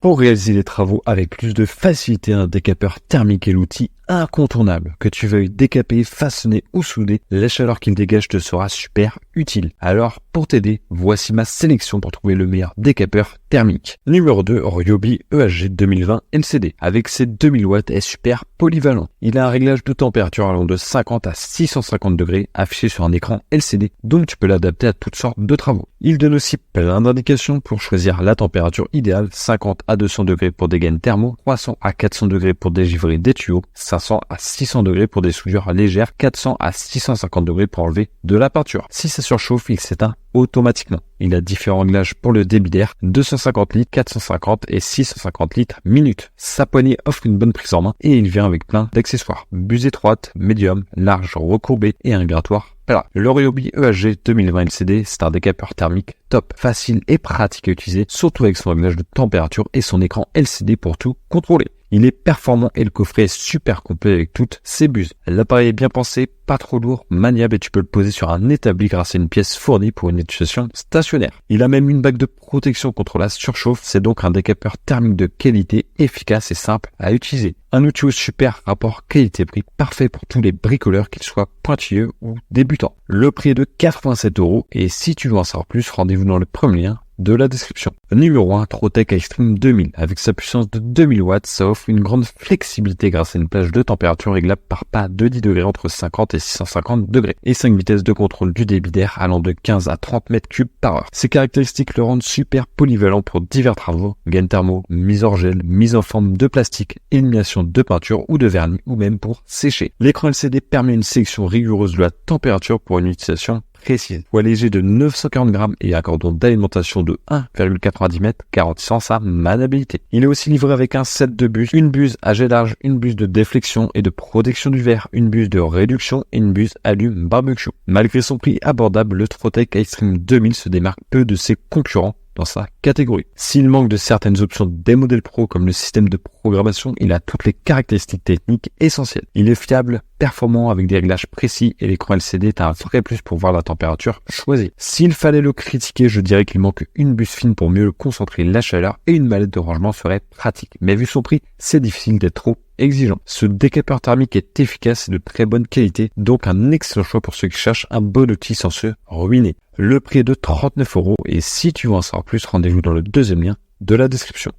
Pour réaliser les travaux avec plus de facilité, un décapeur thermique est l'outil incontournable. Que tu veuilles décaper, façonner ou souder, la chaleur qu'il dégage te sera super utile. Alors, pour t'aider, voici ma sélection pour trouver le meilleur décapeur thermique. Numéro 2, Ryobi EHG 2020 LCD. Avec ses 2000 watts est super polyvalent. Il a un réglage de température allant de 50 à 650 degrés affiché sur un écran LCD, donc tu peux l'adapter à toutes sortes de travaux. Il donne aussi plein d'indications pour choisir la température idéale, 50 à 200 degrés pour des gaines thermo, 300 à 400 degrés pour dégivrer des tuyaux, 500 à 600 degrés pour des soudures légères, 400 à 650 degrés pour enlever de la peinture. Si ça surchauffe, il s'éteint automatiquement. Il a différents réglages pour le débit d'air, 250 litres, 450 et 650 litres minute. Sa poignée offre une bonne prise en main et il vient avec plein d'accessoires. Buse étroite, médium, large, recourbé et un grattoir. Voilà. Le Ryobi EHG 2020 LCD, c'est un décapeur thermique top, facile et pratique à utiliser, surtout avec son réglage de température et son écran LCD pour tout contrôler. Il est performant et le coffret est super complet avec toutes ses buses. L'appareil est bien pensé, pas trop lourd, maniable et tu peux le poser sur un établi grâce à une pièce fournie pour une utilisation stationnaire. Il a même une bague de protection contre la surchauffe, c'est donc un décapeur thermique de qualité, efficace et simple à utiliser. Un outil au super rapport qualité-prix, parfait pour tous les bricoleurs, qu'ils soient pointilleux ou débutants. Le prix est de 87 € et si tu veux en savoir plus, rendez-vous dans le premier lien de la description. Numéro 1, Trotec Extreme 2000. Avec sa puissance de 2000 watts, ça offre une grande flexibilité grâce à une plage de température réglable par pas de 10 degrés entre 50 et 650 degrés et 5 vitesses de contrôle du débit d'air allant de 15 à 30 mètres cubes par heure. Ces caractéristiques le rendent super polyvalent pour divers travaux, gaines thermo, mise hors gel, mise en forme de plastique, élimination de peinture ou de vernis ou même pour sécher. L'écran LCD permet une sélection rigoureuse de la température pour une utilisation précise. Poids léger de 940 grammes et un cordon d'alimentation de 1,90 m garantissant sa maniabilité. Il est aussi livré avec un set de buses, une buse à jet large, une buse de déflexion et de protection du verre, une buse de réduction et une buse allume barbecue. Malgré son prix abordable, le Trotec Extreme 2000 se démarque peu de ses concurrents dans sa catégorie. S'il manque de certaines options des modèles pro comme le système de programmation, il a toutes les caractéristiques techniques essentielles. Il est fiable, performant avec des réglages précis et l'écran LCD est un vrai plus pour voir la température choisie. S'il fallait le critiquer, je dirais qu'il manque une buse fine pour mieux concentrer la chaleur et une mallette de rangement serait pratique. Mais vu son prix, c'est difficile d'être trop exigeant. Ce décapeur thermique est efficace et de très bonne qualité, donc un excellent choix pour ceux qui cherchent un bon outil sans se ruiner. Le prix est de 39 € et si tu veux en savoir plus, rendez-vous dans le deuxième lien de la description.